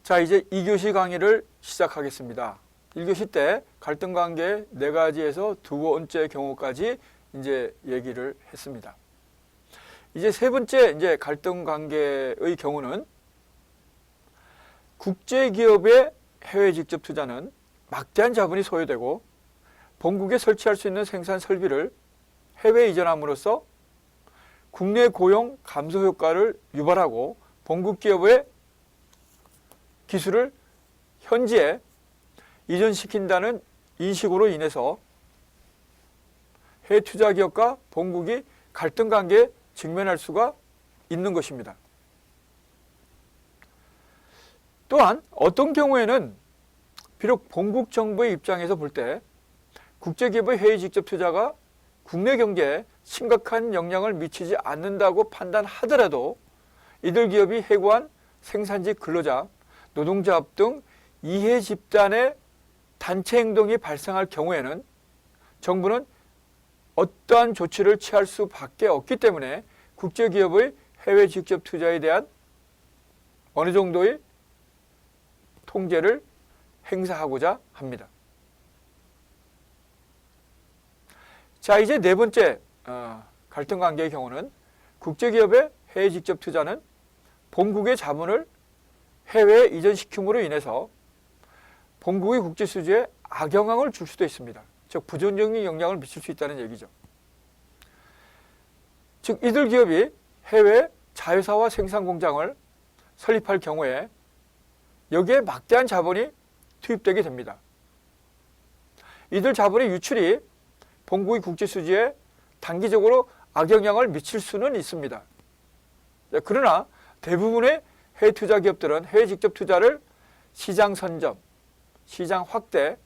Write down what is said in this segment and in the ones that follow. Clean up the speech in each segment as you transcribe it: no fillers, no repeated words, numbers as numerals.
자, 이제 2교시 강의를 시작하겠습니다. 1교시 때 갈등 관계 4가지에서 2번째 경우까지 이제 얘기를 했습니다. 이제 3번째 이제 갈등 관계의 경우는 국제기업의 해외 직접 투자는 막대한 자본이 소요되고 본국에 설치할 수 있는 생산 설비를 해외에 이전함으로써 국내 고용 감소 효과를 유발하고 본국 기업의 기술을 현지에 이전시킨다는 인식으로 인해서 해외 투자 기업과 본국이 갈등 관계에 직면할 수가 있는 것입니다. 또한 어떤 경우에는 비록 본국 정부의 입장에서 볼 때 국제기업의 해외 직접 투자가 국내 경제에 심각한 영향을 미치지 않는다고 판단하더라도 이들 기업이 해고한 생산직 근로자, 노동자업 등 이해 집단의 단체 행동이 발생할 경우에는 정부는 어떠한 조치를 취할 수밖에 없기 때문에 국제기업의 해외 직접 투자에 대한 어느 정도의 통제를 행사하고자 합니다. 자, 이제 4번째 갈등 관계의 경우는 국제기업의 해외 직접 투자는 본국의 자본을 해외에 이전시킴으로 인해서 본국의 국제 수지에 악영향을 줄 수도 있습니다. 즉 부정적인 영향을 미칠 수 있다는 얘기죠. 즉 이들 기업이 해외 자회사와 생산 공장을 설립할 경우에 여기에 막대한 자본이 투입되게 됩니다. 이들 자본의 유출이 본국의 국제 수지에 단기적으로 악영향을 미칠 수는 있습니다. 그러나 대부분의 해외 투자 기업들은 해외 직접 투자를 시장 선점, 시장 확대,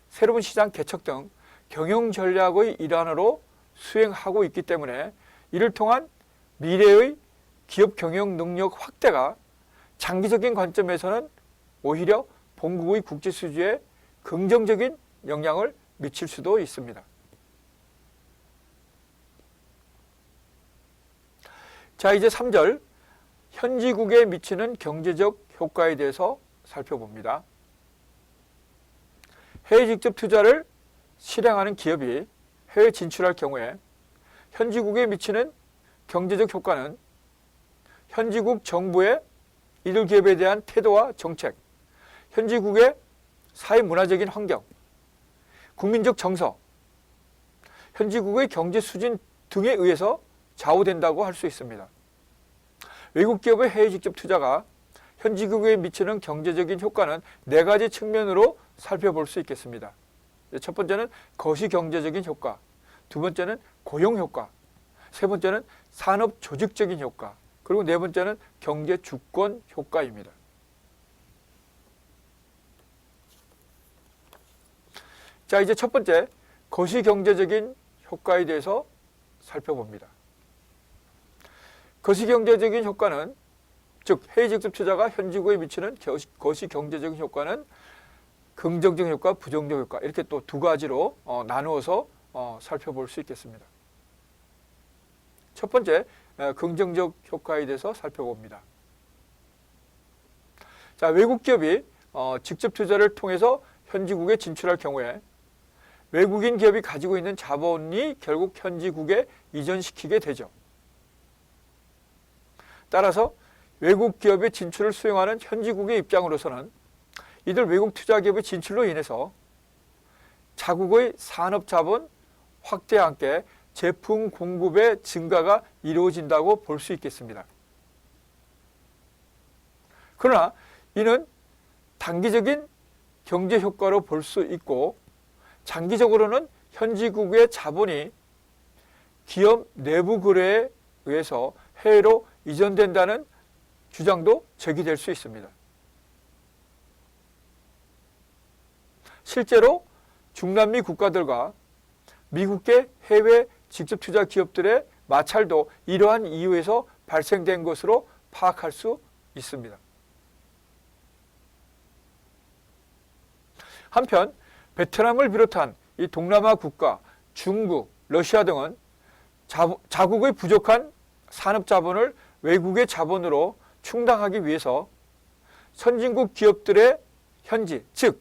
새로운 시장 개척 등 경영 전략의 일환으로 수행하고 있기 때문에 이를 통한 미래의 기업 경영 능력 확대가 장기적인 관점에서는 오히려 본국의 국제 수지에 긍정적인 영향을 미칠 수도 있습니다. 자, 이제 3절 현지국에 미치는 경제적 효과에 대해서 살펴봅니다. 해외 직접 투자를 실행하는 기업이 해외 진출할 경우에 현지국에 미치는 경제적 효과는 현지국 정부의 이들 기업에 대한 태도와 정책, 현지국의 사회문화적인 환경, 국민적 정서, 현지국의 경제 수준 등에 의해서 좌우된다고 할 수 있습니다. 외국 기업의 해외 직접 투자가 현지국에 미치는 경제적인 효과는 4가지 측면으로 살펴볼 수 있겠습니다. 첫 번째는 거시 경제적인 효과, 두 번째는 고용 효과, 세 번째는 산업 조직적인 효과, 그리고 네 번째는 경제 주권 효과입니다. 자, 이제 첫 번째 거시 경제적인 효과에 대해서 살펴봅니다. 거시 경제적인 효과는 즉 해외 직접 투자가 현지국에 미치는 거시 경제적인 효과는 긍정적 효과, 부정적 효과 이렇게 또 2가지로 나누어서 살펴볼 수 있겠습니다. 첫 번째 긍정적 효과에 대해서 살펴봅니다. 자, 외국 기업이 직접 투자를 통해서 현지국에 진출할 경우에 외국인 기업이 가지고 있는 자본이 결국 현지국에 이전시키게 되죠. 따라서 외국 기업의 진출을 수용하는 현지국의 입장으로서는 이들 외국 투자 기업의 진출로 인해서 자국의 산업 자본 확대와 함께 제품 공급의 증가가 이루어진다고 볼 수 있겠습니다. 그러나 이는 단기적인 경제 효과로 볼 수 있고 장기적으로는 현지국의 자본이 기업 내부 거래에 의해서 해외로 이전된다는 주장도 제기될 수 있습니다. 실제로 중남미 국가들과 미국계 해외 직접 투자 기업들의 마찰도 이러한 이유에서 발생된 것으로 파악할 수 있습니다. 한편 베트남을 비롯한 이 동남아 국가, 중국, 러시아 등은 자국의 부족한 산업 자본을 외국의 자본으로 충당하기 위해서 선진국 기업들의 현지, 즉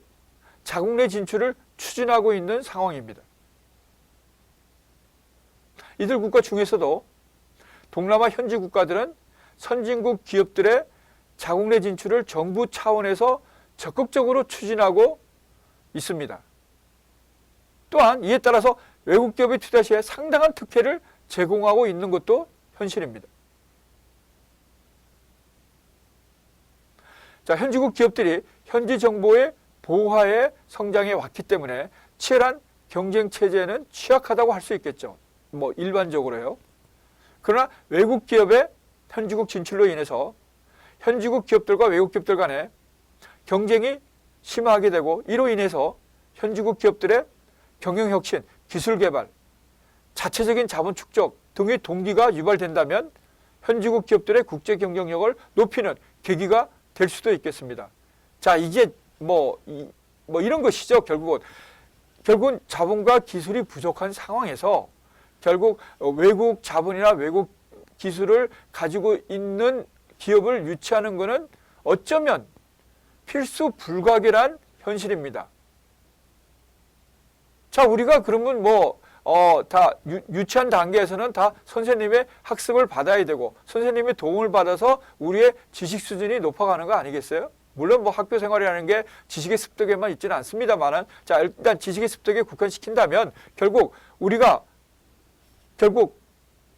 자국 내 진출을 추진하고 있는 상황입니다. 이들 국가 중에서도 동남아 현지 국가들은 선진국 기업들의 자국 내 진출을 정부 차원에서 적극적으로 추진하고 있습니다. 또한 이에 따라서 외국 기업의 투자 시에 상당한 특혜를 제공하고 있는 것도 현실입니다. 자, 현지국 기업들이 현지 정보의 보호하에 성장해 왔기 때문에 치열한 경쟁 체제에는 취약하다고 할 수 있겠죠. 뭐 일반적으로요. 그러나 외국 기업의 현지국 진출로 인해서 현지국 기업들과 외국 기업들 간에 경쟁이 심화하게 되고, 이로 인해서 현지국 기업들의 경영혁신, 기술 개발, 자체적인 자본 축적 등의 동기가 유발된다면 현지국 기업들의 국제 경쟁력을 높이는 계기가 될 수도 있겠습니다. 자, 이제 뭐 이런 것이죠. 결국은 자본과 기술이 부족한 상황에서 결국 외국 자본이나 외국 기술을 가지고 있는 기업을 유치하는 것은 어쩌면 필수 불가결한 현실입니다. 자, 우리가 그러면 다 유치한 단계에서는 다 선생님의 학습을 받아야 되고 선생님의 도움을 받아서 우리의 지식 수준이 높아가는 거 아니겠어요? 물론 학교 생활이라는 게 지식의 습득에만 있지는 않습니다만은, 자, 일단 지식의 습득에 국한시킨다면 우리가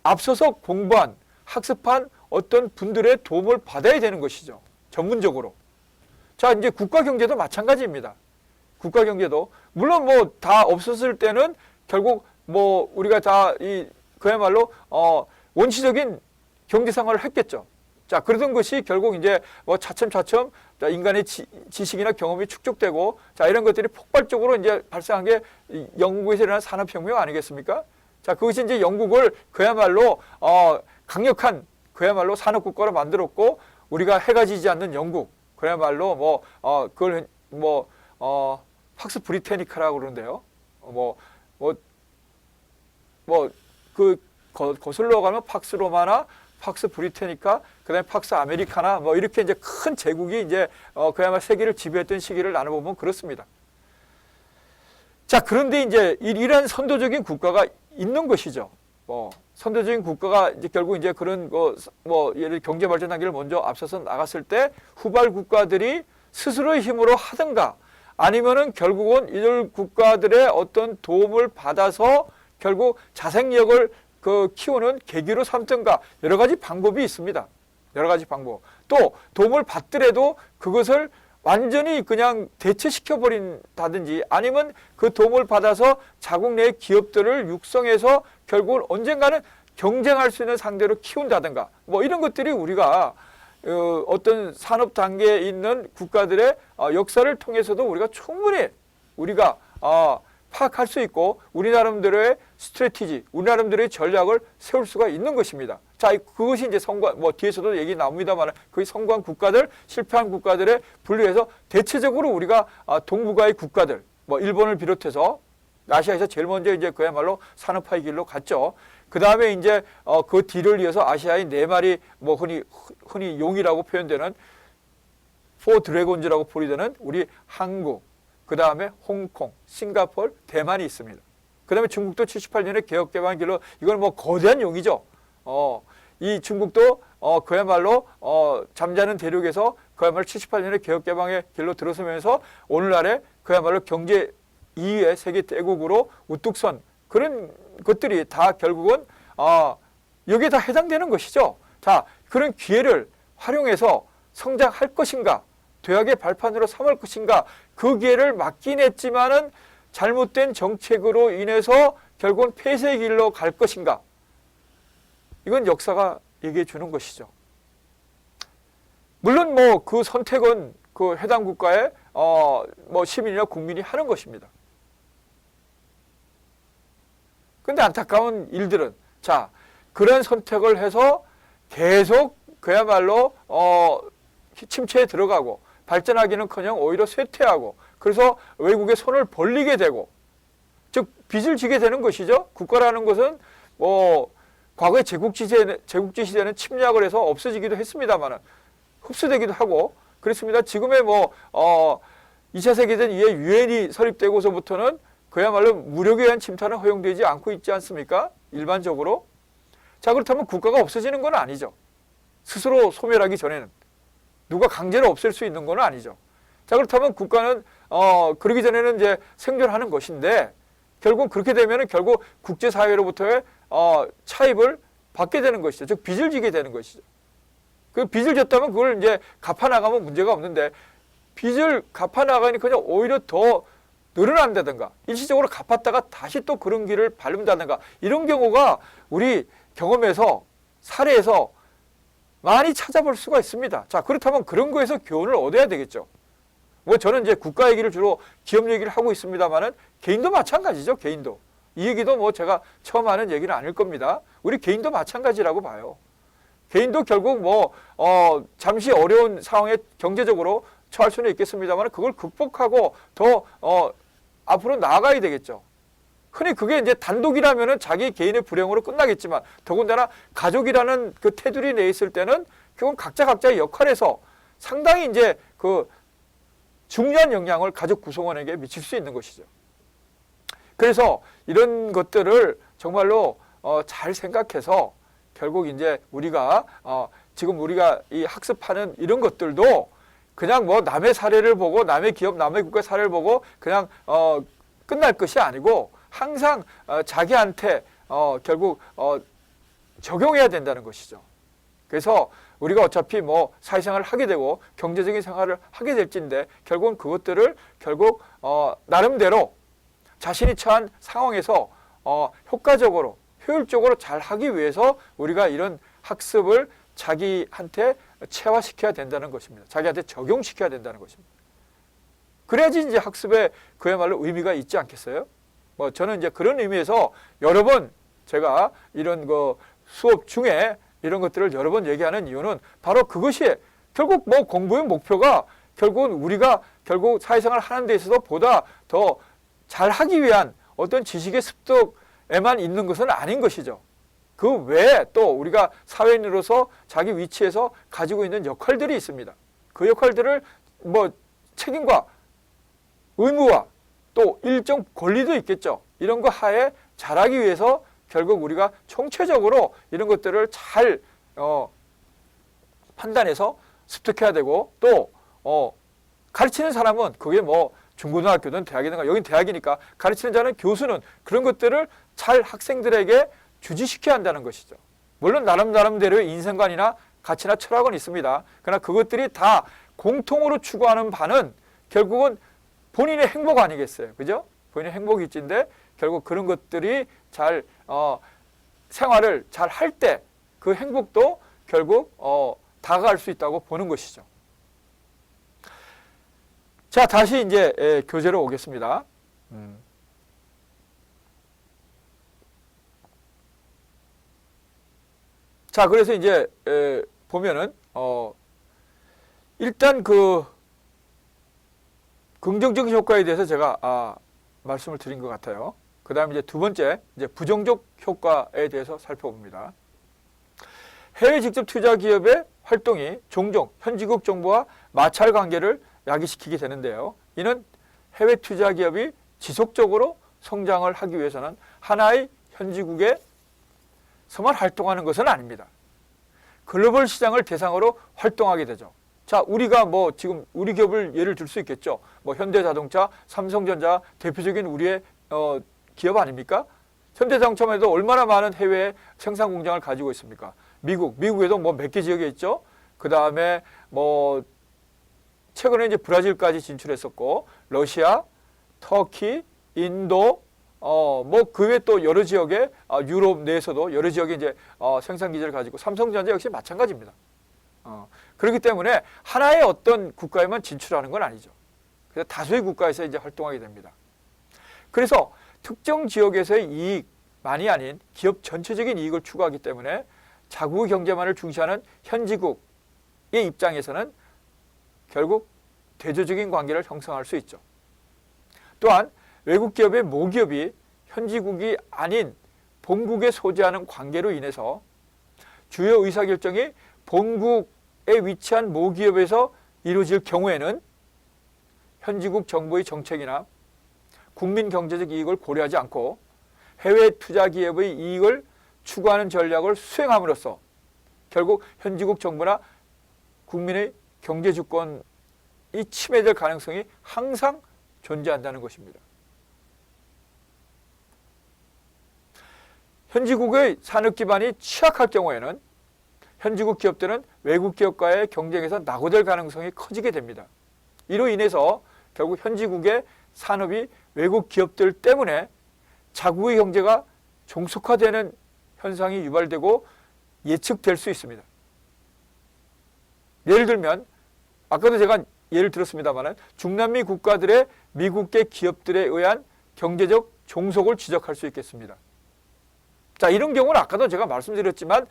앞서서 공부한, 학습한 어떤 분들의 도움을 받아야 되는 것이죠. 전문적으로. 자, 이제 국가 경제도 마찬가지입니다. 국가 경제도 물론 다 없었을 때는 결국 우리가 다 그야말로 원시적인 경제 생활을 했겠죠. 자, 그러던 것이 결국 이제 차츰 인간의 지식이나 경험이 축적되고, 자, 이런 것들이 폭발적으로 이제 발생한 게 영국에서 일어난 산업혁명 아니겠습니까? 자, 그것이 이제 영국을 그야말로 강력한 그야말로 산업국가로 만들었고, 우리가 해가 지지 않는 영국, 그야말로 그걸 팍스 브리테니카라고 그러는데요. 거슬러 가면 팍스 로마나, 팍스 브리테니카, 그다음에 팍스 아메리카나, 이렇게 이제 큰 제국이 이제 그야말로 세계를 지배했던 시기를 나눠보면 그렇습니다. 자, 그런데 이제 이러한 선도적인 국가가 있는 것이죠. 선도적인 국가가 이제 결국 이제 그런 예를 경제 발전 단계를 먼저 앞서서 나갔을 때 후발 국가들이 스스로의 힘으로 하든가, 아니면은 결국은 이들 국가들의 어떤 도움을 받아서 결국 자생력을 키우는 계기로 삼든가, 여러 가지 방법이 있습니다. 여러 가지 방법. 또 도움을 받더라도 그것을 완전히 그냥 대체시켜 버린다든지, 아니면 그 도움을 받아서 자국 내 기업들을 육성해서 결국은 언젠가는 경쟁할 수 있는 상대로 키운다든가, 이런 것들이 우리가 어떤 산업 단계에 있는 국가들의 역사를 통해서도 우리가 충분히 파악할 수 있고, 우리 나름대로의 스트래티지, 우리 나름대로의 전략을 세울 수가 있는 것입니다. 자, 그것이 이제 뒤에서도 얘기 나옵니다만, 그 성공한 국가들, 실패한 국가들에 분류해서 대체적으로 우리가 동북아의 국가들, 일본을 비롯해서 아시아에서 제일 먼저 이제 그야말로 산업화의 길로 갔죠. 그 다음에 이제 그 뒤를 이어서 아시아의 네 마리 흔히 용이라고 표현되는 포 드래곤즈라고 불리되는 우리 한국, 그 다음에 홍콩, 싱가포르, 대만이 있습니다. 그 다음에 중국도 78년에 개혁개방의 길로, 이건 거대한 용이죠. 이 중국도 그야말로 잠자는 대륙에서 그야말로 78년에 개혁개방의 길로 들어서면서 오늘날의 그야말로 경제 2위의 세계 대국으로 우뚝 선 그런 것들이 다 결국은 여기에 다 해당되는 것이죠. 자, 그런 기회를 활용해서 성장할 것인가, 도약의 발판으로 삼을 것인가, 그 기회를 맞긴 했지만은 잘못된 정책으로 인해서 결국은 폐쇄의 길로 갈 것인가, 이건 역사가 얘기해 주는 것이죠. 물론 그 선택은 그 해당 국가의 시민이나 국민이 하는 것입니다. 근데 안타까운 일들은, 자, 그런 선택을 해서 계속 그야말로 침체에 들어가고 발전하기는커녕 오히려 쇠퇴하고, 그래서 외국에 손을 벌리게 되고, 즉 빚을 지게 되는 것이죠. 국가라는 것은 과거에 제국지 시대는 침략을 해서 없어지기도 했습니다만은 흡수되기도 하고, 그렇습니다. 지금의 뭐 2차 세계대전 이후에 유엔이 설립되고서부터는 그야말로 무력에 의한 침탈은 허용되지 않고 있지 않습니까? 일반적으로. 자, 그렇다면 국가가 없어지는 건 아니죠. 스스로 소멸하기 전에는. 누가 강제로 없앨 수 있는 건 아니죠. 자, 그렇다면 국가는 그러기 전에는 이제 생존하는 것인데, 결국 그렇게 되면은 결국 국제사회로부터의 차입을 받게 되는 것이죠. 즉 빚을 지게 되는 것이죠. 그 빚을 졌다면 그걸 이제 갚아나가면 문제가 없는데, 빚을 갚아나가니 그냥 오히려 더 늘어난다든가 일시적으로 갚았다가 다시 또 그런 길을 밟는다든가 이런 경우가 우리 경험에서 사례에서 많이 찾아볼 수가 있습니다. 자, 그렇다면 그런 거에서 교훈을 얻어야 되겠죠. 뭐 저는 이제 국가 얘기를 주로 기업 얘기를 하고 있습니다만은 개인도 마찬가지죠. 개인도. 이 얘기도 뭐 제가 처음 하는 얘기는 아닐 겁니다. 우리 개인도 마찬가지라고 봐요. 개인도 결국 뭐 잠시 어려운 상황에 경제적으로 처할 수는 있겠습니다만 그걸 극복하고 더 앞으로 나아가야 되겠죠. 흔히 그게 이제 단독이라면은 자기 개인의 불행으로 끝나겠지만 더군다나 가족이라는 그 테두리 내에 있을 때는 그건 각자의 역할에서 상당히 이제 그 중요한 영향을 가족 구성원에게 미칠 수 있는 것이죠. 그래서 이런 것들을 정말로 잘 생각해서 결국 이제 우리가 지금 우리가 이 학습하는 이런 것들도 그냥 뭐 남의 사례를 보고 남의 기업, 남의 국가 사례를 보고 그냥 끝날 것이 아니고 항상 자기한테 결국 적용해야 된다는 것이죠. 그래서 우리가 어차피 뭐 사회생활을 하게 되고 경제적인 생활을 하게 될진데 결국은 그것들을 결국 나름대로 자신이 처한 상황에서 효과적으로 효율적으로 잘 하기 위해서 우리가 이런 학습을 자기한테 체화시켜야 된다는 것입니다. 자기한테 적용시켜야 된다는 것입니다. 그래야지 이제 학습에 그야말로 의미가 있지 않겠어요? 뭐 저는 이제 그런 의미에서 여러 번 제가 이런 그 수업 중에 이런 것들을 여러 번 얘기하는 이유는 바로 그것이 결국 뭐 공부의 목표가 결국은 우리가 결국 사회생활 하는 데 있어서 보다 더 잘하기 위한 어떤 지식의 습득에만 있는 것은 아닌 것이죠. 그 외에 또 우리가 사회인으로서 자기 위치에서 가지고 있는 역할들이 있습니다. 그 역할들을 뭐 책임과 의무와 또 일정 권리도 있겠죠. 이런 거 하에 잘하기 위해서 결국 우리가 총체적으로 이런 것들을 잘 판단해서 습득해야 되고 또 가르치는 사람은 그게 뭐 중고등학교든 대학이든가 여긴 대학이니까 가르치는 자는 교수는 그런 것들을 잘 학생들에게 주지시켜야 한다는 것이죠. 물론 나름대로의 인생관이나 가치나 철학은 있습니다. 그러나 그것들이 다 공통으로 추구하는 바는 결국은 본인의 행복 아니겠어요. 그죠? 본인의 행복이 있지인데 결국 그런 것들이 잘 생활을 잘 할 때 그 행복도 결국 다가갈 수 있다고 보는 것이죠. 자, 다시 이제 교재로 오겠습니다. 자, 그래서 이제 보면은 일단 그 긍정적인 효과에 대해서 제가 말씀을 드린 것 같아요. 그 다음에 이제 두 번째 이제 부정적 효과에 대해서 살펴봅니다. 해외 직접 투자 기업의 활동이 종종 현지국 정부와 마찰 관계를 야기시키게 되는데요. 이는 해외 투자 기업이 지속적으로 성장을 하기 위해서는 하나의 현지국에서만 활동하는 것은 아닙니다. 글로벌 시장을 대상으로 활동하게 되죠. 자, 우리가 뭐 지금 우리 기업을 예를 들 수 있겠죠. 뭐 현대자동차, 삼성전자 대표적인 우리의 기업 아닙니까? 현대자동차만 해도 얼마나 많은 해외 생산 공장을 가지고 있습니까? 미국에도 뭐 몇 개 지역에 있죠. 그 다음에 뭐 최근에 이제 브라질까지 진출했었고, 러시아, 터키, 인도, 뭐 그 외 또 여러 지역에 유럽 내에서도 여러 지역에 이제 생산 기지를 가지고 삼성전자 역시 마찬가지입니다. 그렇기 때문에 하나의 어떤 국가에만 진출하는 건 아니죠. 그래서 다수의 국가에서 이제 활동하게 됩니다. 그래서 특정 지역에서의 이익만이 아닌 기업 전체적인 이익을 추구하기 때문에 자국 경제만을 중시하는 현지국의 입장에서는 결국 대조적인 관계를 형성할 수 있죠. 또한 외국 기업의 모기업이 현지국이 아닌 본국에 소재하는 관계로 인해서 주요 의사결정이 본국에 위치한 모기업에서 이루어질 경우에는 현지국 정부의 정책이나 국민 경제적 이익을 고려하지 않고 해외 투자 기업의 이익을 추구하는 전략을 수행함으로써 결국 현지국 정부나 국민의 경제 주권이 침해될 가능성이 항상 존재한다는 것입니다. 현지국의 산업 기반이 취약할 경우에는 현지국 기업들은 외국 기업과의 경쟁에서 낙오될 가능성이 커지게 됩니다. 이로 인해서 결국 현지국의 산업이 외국 기업들 때문에 자국의 경제가 종속화되는 현상이 유발되고 예측될 수 있습니다. 예를 들면 아까도 제가 예를 들었습니다만 중남미 국가들의 미국계 기업들에 의한 경제적 종속을 지적할 수 있겠습니다. 자, 이런 경우는 아까도 제가 말씀드렸지만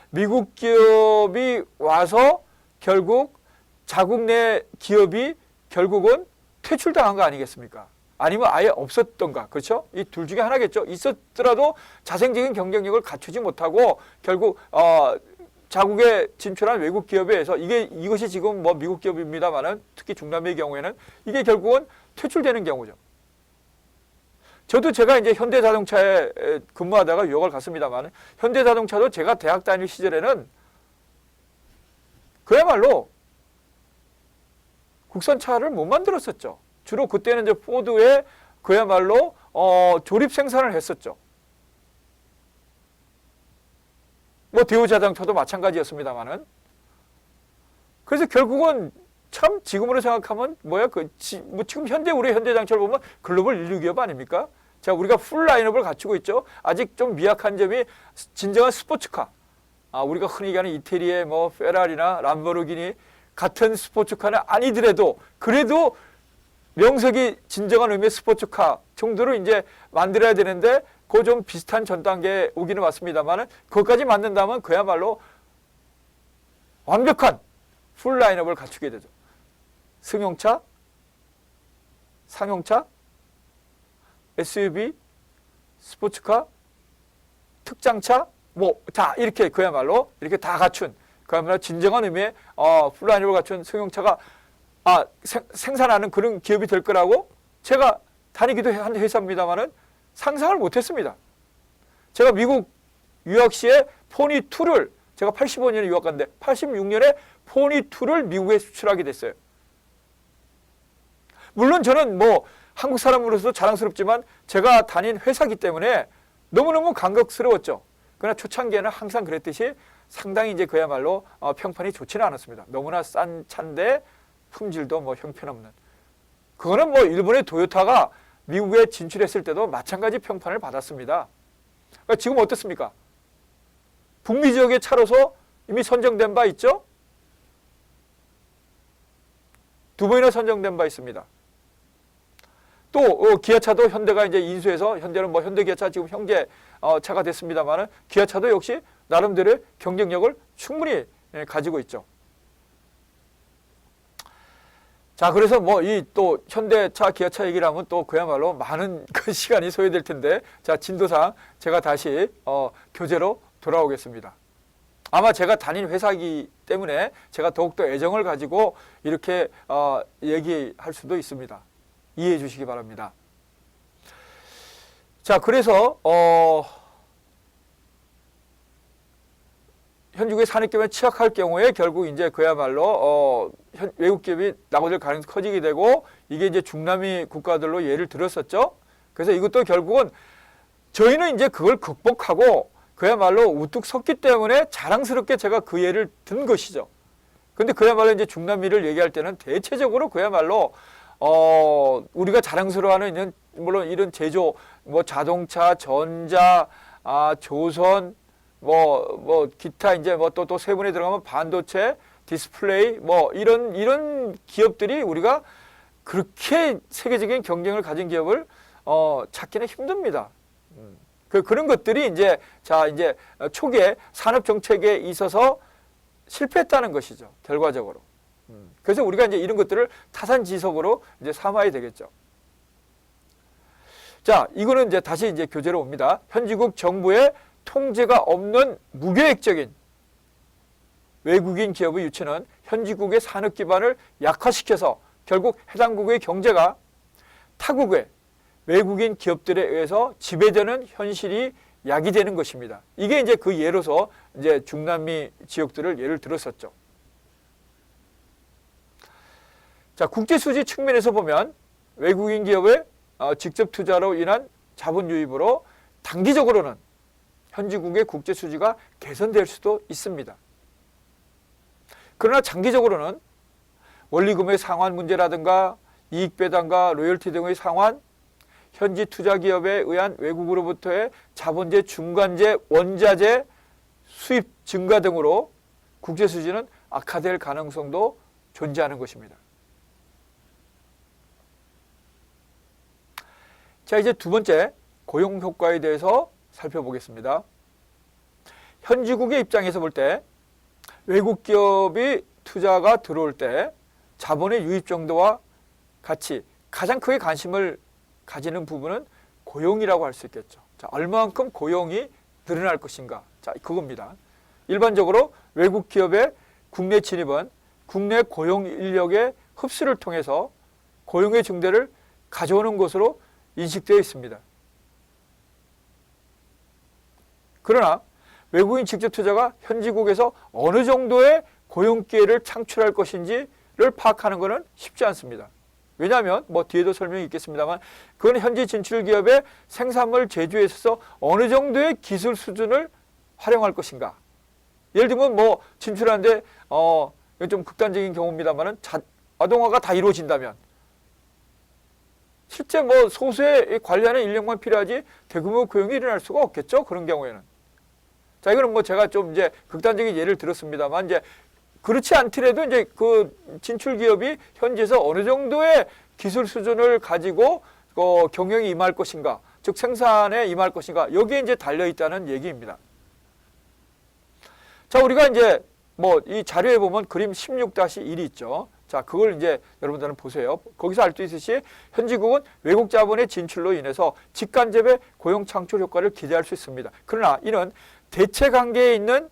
미국 기업이 와서 결국 자국 내 기업이 결국은 퇴출당한 거 아니겠습니까? 아니면 아예 없었던가, 그렇죠? 이 둘 중에 하나겠죠. 있었더라도 자생적인 경쟁력을 갖추지 못하고 결국 자국에 진출한 외국 기업에 의해서 이것이 지금 뭐 미국 기업입니다만은 특히 중남미의 경우에는 이게 결국은 퇴출되는 경우죠. 저도 제가 이제 현대자동차에 근무하다가 유학을 갔습니다만 현대자동차도 제가 대학 다닐 시절에는 그야말로 국산차를 못 만들었었죠. 주로 그때는 이제 포드에 그야말로 조립 생산을 했었죠. 뭐 대우자동차도 마찬가지였습니다만은. 그래서 결국은 참 지금으로 생각하면 뭐 지금 우리 현대자동차를 보면 글로벌 인류 기업 아닙니까? 자, 우리가 풀 라인업을 갖추고 있죠. 아직 좀 미약한 점이 진정한 스포츠카. 우리가 흔히 얘기하는 이태리의 뭐 페라리나 람보르기니 같은 스포츠카는 아니더라도 그래도 명색이 진정한 의미의 스포츠카 정도로 이제 만들어야 되는데 그 좀 비슷한 전 단계에 오기는 왔습니다만은 그것까지 만든다면 그야말로 완벽한 풀 라인업을 갖추게 되죠. 승용차, 상용차, SUV, 스포츠카, 특장차, 다 이렇게 그야말로 이렇게 다 갖춘 그야말로 진정한 의미의 풀 라인업을 갖춘 승용차가 생산하는 그런 기업이 될 거라고 제가 다니기도 한 회사입니다만은 상상을 못했습니다. 제가 미국 유학 시에 포니2를 제가 85년에 유학 갔는데 86년에 포니2를 미국에 수출하게 됐어요. 물론 저는 뭐 한국 사람으로서 자랑스럽지만 제가 다닌 회사이기 때문에 너무너무 감격스러웠죠. 그러나 초창기에는 항상 그랬듯이 상당히 이제 그야말로 평판이 좋지는 않았습니다. 너무나 싼 차인데 품질도 뭐 형편없는. 그거는 뭐 일본의 도요타가 미국에 진출했을 때도 마찬가지 평판을 받았습니다. 그러니까 지금 어떻습니까? 북미 지역의 차로서 이미 선정된 바 있죠? 2번이나 선정된 바 있습니다. 또 기아차도 현대가 이제 인수해서 현대는 뭐 현대기아차 지금 형제 차가 됐습니다만은 기아차도 역시 나름대로의 경쟁력을 충분히 가지고 있죠. 자, 그래서 뭐 이 또 현대차, 기아차 얘기를 하면 또 그야말로 많은 그 시간이 소요될 텐데, 자, 진도상 제가 다시 교재로 돌아오겠습니다. 아마 제가 다닌 회사이기 때문에 제가 더욱더 애정을 가지고 이렇게 얘기할 수도 있습니다. 이해해 주시기 바랍니다. 자, 그래서 현지국의 산업기반이 취약할 경우에 결국 이제 그야말로 외국 기업이 낙오될 가능성이 커지게 되고 이게 이제 중남미 국가들로 예를 들었었죠. 그래서 이것도 결국은 저희는 이제 그걸 극복하고 그야말로 우뚝 섰기 때문에 자랑스럽게 제가 그 예를 든 것이죠. 근데 그야말로 이제 중남미를 얘기할 때는 대체적으로 그야말로 우리가 자랑스러워하는 물론 이런 제조, 뭐 자동차, 전자, 조선, 기타 이제 또 세분에 들어가면 반도체, 디스플레이, 이런 기업들이 우리가 그렇게 세계적인 경쟁을 가진 기업을 찾기는 힘듭니다. 그런 것들이 이제 초기에 산업 정책에 있어서 실패했다는 것이죠. 결과적으로. 그래서 우리가 이제 이런 것들을 타산지석으로 이제 삼아야 되겠죠. 자, 이거는 이제 다시 이제 교재로 옵니다. 현지국 정부의 통제가 없는 무계획적인 외국인 기업의 유치는 현지국의 산업 기반을 약화시켜서 결국 해당국의 경제가 타국의 외국인 기업들에 의해서 지배되는 현실이 야기되는 것입니다. 이게 이제 그 예로서 이제 중남미 지역들을 예를 들었었죠. 자, 국제 수지 측면에서 보면 외국인 기업의 직접 투자로 인한 자본 유입으로 단기적으로는 현지국의 국제 수지가 개선될 수도 있습니다. 그러나 장기적으로는 원리금의 상환 문제라든가 이익 배당과 로열티 등의 상환, 현지 투자 기업에 의한 외국으로부터의 자본재, 중간재, 원자재 수입 증가 등으로 국제 수지는 악화될 가능성도 존재하는 것입니다. 자, 이제 두 번째 고용 효과에 대해서 살펴보겠습니다. 현지국의 입장에서 볼 때 외국 기업이 투자가 들어올 때 자본의 유입 정도와 같이 가장 크게 관심을 가지는 부분은 고용이라고 할 수 있겠죠. 자, 얼마만큼 고용이 늘어날 것인가. 자, 그겁니다. 일반적으로 외국 기업의 국내 진입은 국내 고용 인력의 흡수를 통해서 고용의 증대를 가져오는 것으로 인식되어 있습니다. 그러나 외국인 직접 투자가 현지국에서 어느 정도의 고용 기회를 창출할 것인지를 파악하는 것은 쉽지 않습니다. 왜냐하면 뭐 뒤에도 설명이 있겠습니다만 그건 현지 진출 기업의 생산물 제조에 있어서 어느 정도의 기술 수준을 활용할 것인가. 예를 들면 뭐 진출하는데 이건 좀 극단적인 경우입니다만은 자동화가 다 이루어진다면 실제 뭐 소수의 관리하는 인력만 필요하지 대규모 고용이 일어날 수가 없겠죠. 그런 경우에는. 자, 이거는 뭐 제가 좀 이제 극단적인 예를 들었습니다만 이제 그렇지 않더라도 이제 그 진출 기업이 현지에서 어느 정도의 기술 수준을 가지고 경영에 임할 것인가, 즉 생산에 임할 것인가, 여기에 이제 달려 있다는 얘기입니다. 자, 우리가 이제 뭐 이 자료에 보면 그림 16-1이 있죠. 자, 그걸 이제 여러분들은 보세요. 거기서 알 수 있듯이 현지국은 외국 자본의 진출로 인해서 직간접의 고용 창출 효과를 기대할 수 있습니다. 그러나 이는 대체 관계에 있는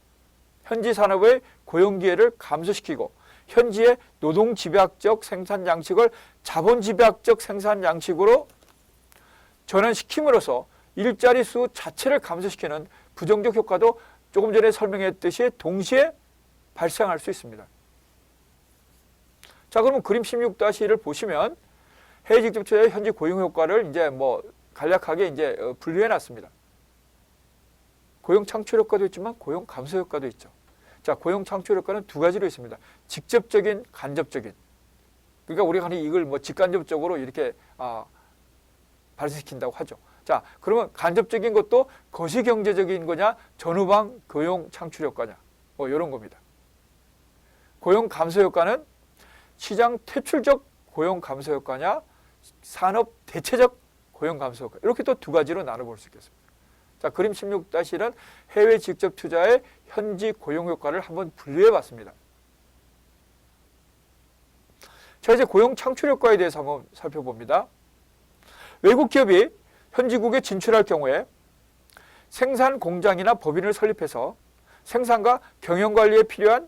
현지 산업의 고용 기회를 감소시키고 현지의 노동 집약적 생산 양식을 자본 집약적 생산 양식으로 전환시킴으로써 일자리 수 자체를 감소시키는 부정적 효과도 조금 전에 설명했듯이 동시에 발생할 수 있습니다. 자, 그러면 그림 16-1을 보시면 해외 직접 투자의 현지 고용 효과를 이제 뭐 간략하게 이제 분류해 놨습니다. 고용 창출 효과도 있지만 고용 감소 효과도 있죠. 자, 고용 창출 효과는 두 가지로 있습니다. 직접적인, 간접적인. 그러니까 우리가 이걸 뭐 직간접적으로 이렇게 발생시킨다고 하죠. 자, 그러면 간접적인 것도 거시경제적인 거냐, 전후방 고용 창출 효과냐, 뭐 이런 겁니다. 고용 감소 효과는 시장 퇴출적 고용 감소 효과냐, 산업 대체적 고용 감소 효과. 이렇게 또 두 가지로 나눠볼 수 있겠습니다. 자, 그림 16-1은 해외 직접 투자의 현지 고용 효과를 한번 분류해 봤습니다. 자, 이제 고용 창출 효과에 대해서 한번 살펴봅니다. 외국 기업이 현지국에 진출할 경우에 생산 공장이나 법인을 설립해서 생산과 경영 관리에 필요한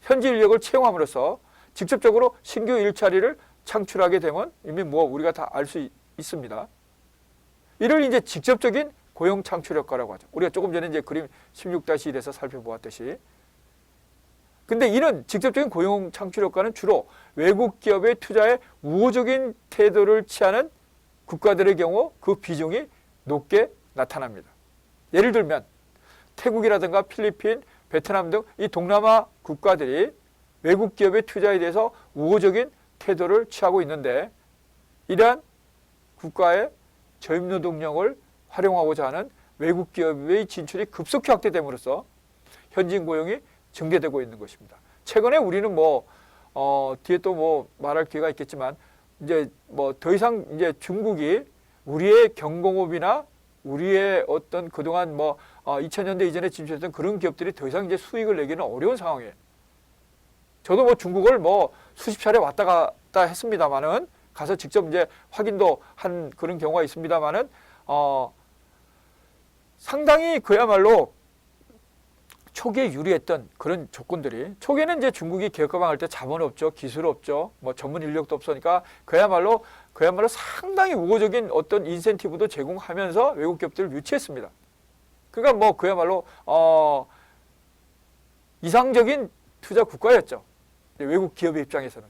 현지 인력을 채용함으로써 직접적으로 신규 일자리를 창출하게 되면 이미 뭐 우리가 다 알 수 있습니다. 이를 이제 직접적인 고용 창출 효과라고 하죠. 우리가 조금 전에 이제 그림 16-1에서 살펴보았듯이. 근데 이런 직접적인 고용 창출 효과는 주로 외국 기업의 투자에 우호적인 태도를 취하는 국가들의 경우 그 비중이 높게 나타납니다. 예를 들면 태국이라든가 필리핀, 베트남 등 이 동남아 국가들이 외국 기업의 투자에 대해서 우호적인 태도를 취하고 있는데 이러한 국가의 저임 노동력을 활용하고자 하는 외국 기업의 진출이 급속히 확대됨으로써 현지인 고용이 증대되고 있는 것입니다. 최근에 우리는 뭐 뒤에 또 뭐 말할 기회가 있겠지만 이제 뭐 더 이상 이제 중국이 우리의 경공업이나 우리의 어떤 그동안 뭐 2000년대 이전에 진출했던 그런 기업들이 더 이상 이제 수익을 내기는 어려운 상황이에요. 저도 뭐 중국을 뭐 수십 차례 왔다 갔다 했습니다만은 가서 직접 이제 확인도 한 그런 경우가 있습니다만은 상당히 그야말로 초기에 유리했던 그런 조건들이, 초기에는 이제 중국이 개혁개방할 때 자본 없죠, 기술 없죠, 뭐 전문 인력도 없으니까 그야말로 상당히 우호적인 어떤 인센티브도 제공하면서 외국 기업들을 유치했습니다. 그러니까 뭐 그야말로 이상적인 투자 국가였죠. 외국 기업의 입장에서는.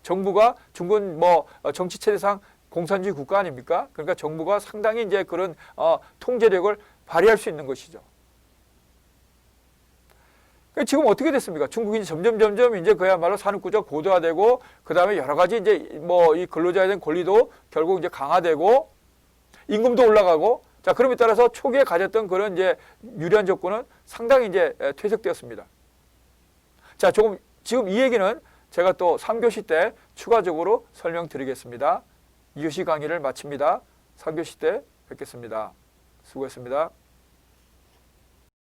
정부가, 중국은 뭐 정치 체제상 공산주의 국가 아닙니까? 그러니까 정부가 상당히 이제 그런 통제력을 발휘할 수 있는 것이죠. 지금 어떻게 됐습니까? 중국이 점점 이제 그야말로 산업구조가 고도화되고, 그 다음에 여러 가지 이제 뭐 이 근로자에 대한 권리도 결국 이제 강화되고, 임금도 올라가고, 자, 그럼에 따라서 초기에 가졌던 그런 이제 유리한 조건은 상당히 이제 퇴색되었습니다. 자, 지금 이 얘기는 제가 또 3교시 때 추가적으로 설명드리겠습니다. 2교시 강의를 마칩니다. 3교시 때 뵙겠습니다. 수고했습니다.